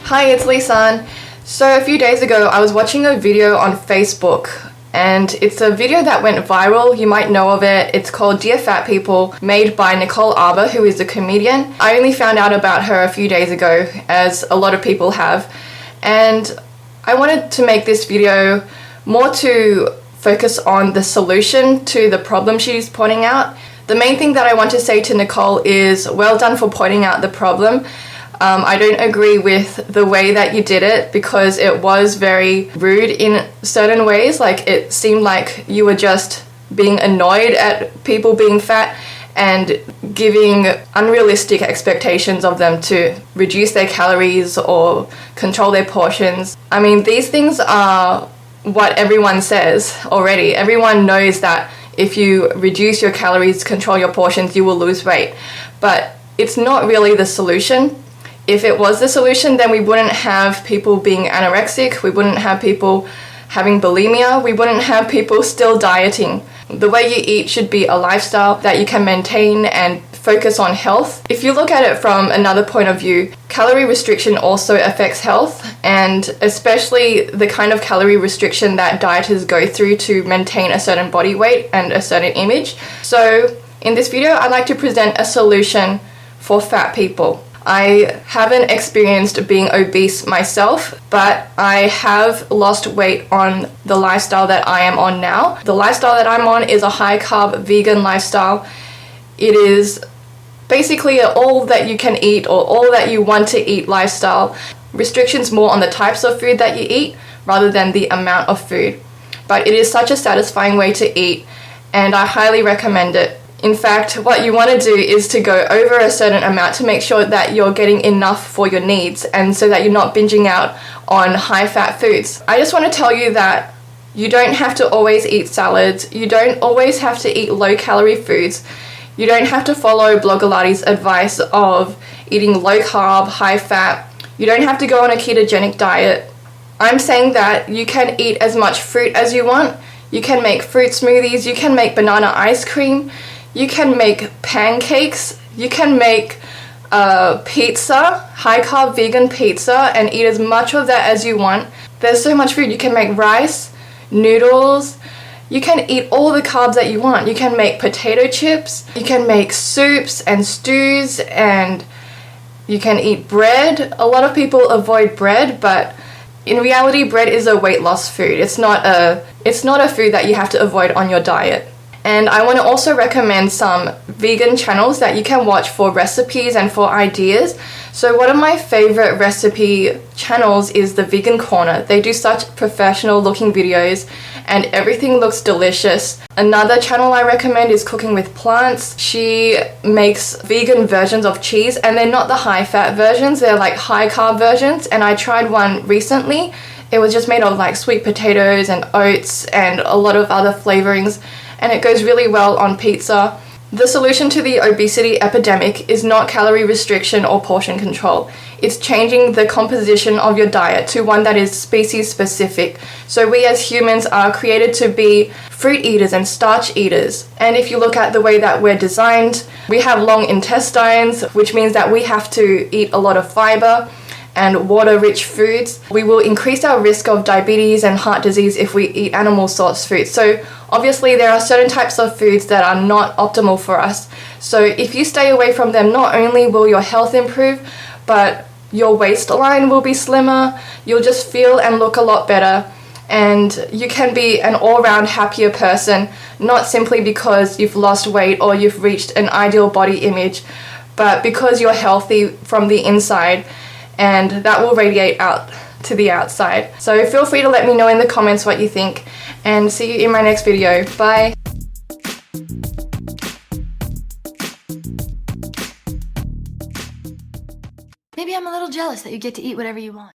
Hi, it's Lisan. So a few days ago I was watching a video on Facebook and it's a video that went viral. You might know of it. It's called Dear Fat People, made by Nicole Arbour, who is a comedian. I only found out about her a few days ago, as a lot of people have, and I wanted to make this video more to focus on the solution to the problem she's pointing out. The main thing that I want to say to Nicole is, well done for pointing out the problem. I don't agree with the way that you did it because it was very rude in certain ways. Like, it seemed like you were just being annoyed at people being fat and giving unrealistic expectations of them to reduce their calories or control their portions. I mean, these things are what everyone says already. Everyone knows that if you reduce your calories, control your portions, you will lose weight. But it's not really the solution. If it was the solution, then we wouldn't have people being anorexic, we wouldn't have people having bulimia, we wouldn't have people still dieting. The way you eat should be a lifestyle that you can maintain and focus on health. If you look at it from another point of view, calorie restriction also affects health, and especially the kind of calorie restriction that dieters go through to maintain a certain body weight and a certain image. So in this video, I'd like to present a solution for fat people. I haven't experienced being obese myself, but I have lost weight on the lifestyle that I am on now. The lifestyle that I'm on is a high carb vegan lifestyle. It is basically an all that you can eat or all that you want to eat lifestyle. Restrictions more on the types of food that you eat rather than the amount of food. But it is such a satisfying way to eat, and I highly recommend it. In fact, what you want to do is to go over a certain amount to make sure that you're getting enough for your needs and so that you're not binging out on high-fat foods. I just want to tell you that you don't have to always eat salads. You don't always have to eat low-calorie foods. You don't have to follow Blogilates' advice of eating low-carb, high-fat. You don't have to go on a ketogenic diet. I'm saying that you can eat as much fruit as you want. You can make fruit smoothies. You can make banana ice cream. You can make pancakes, you can make pizza, high-carb vegan pizza, and eat as much of that as you want. There's so much food. You can make rice, noodles, you can eat all the carbs that you want. You can make potato chips, you can make soups and stews, and you can eat bread. A lot of people avoid bread, but in reality, bread is a weight loss food. It's not a food that you have to avoid on your diet. And I want to also recommend some vegan channels that you can watch for recipes and for ideas. So one of my favorite recipe channels is the Vegan Corner. They do such professional looking videos and everything looks delicious. Another channel I recommend is Cooking with Plants. She makes vegan versions of cheese, and they're not the high fat versions, they're like high carb versions, and I tried one recently. It was just made of like sweet potatoes and oats and a lot of other flavorings, and it goes really well on pizza. The solution to the obesity epidemic is not calorie restriction or portion control. It's changing the composition of your diet to one that is species specific. So we as humans are created to be fruit eaters and starch eaters. And if you look at the way that we're designed, we have long intestines, which means that we have to eat a lot of fiber and water-rich foods. We will increase our risk of diabetes and heart disease if we eat animal source foods. So obviously there are certain types of foods that are not optimal for us. So if you stay away from them, not only will your health improve, but your waistline will be slimmer, you'll just feel and look a lot better, and you can be an all-round happier person, not simply because you've lost weight or you've reached an ideal body image, but because you're healthy from the inside, and that will radiate out to the outside. So feel free to let me know in the comments what you think, and see you in my next video. Bye! Maybe I'm a little jealous that you get to eat whatever you want.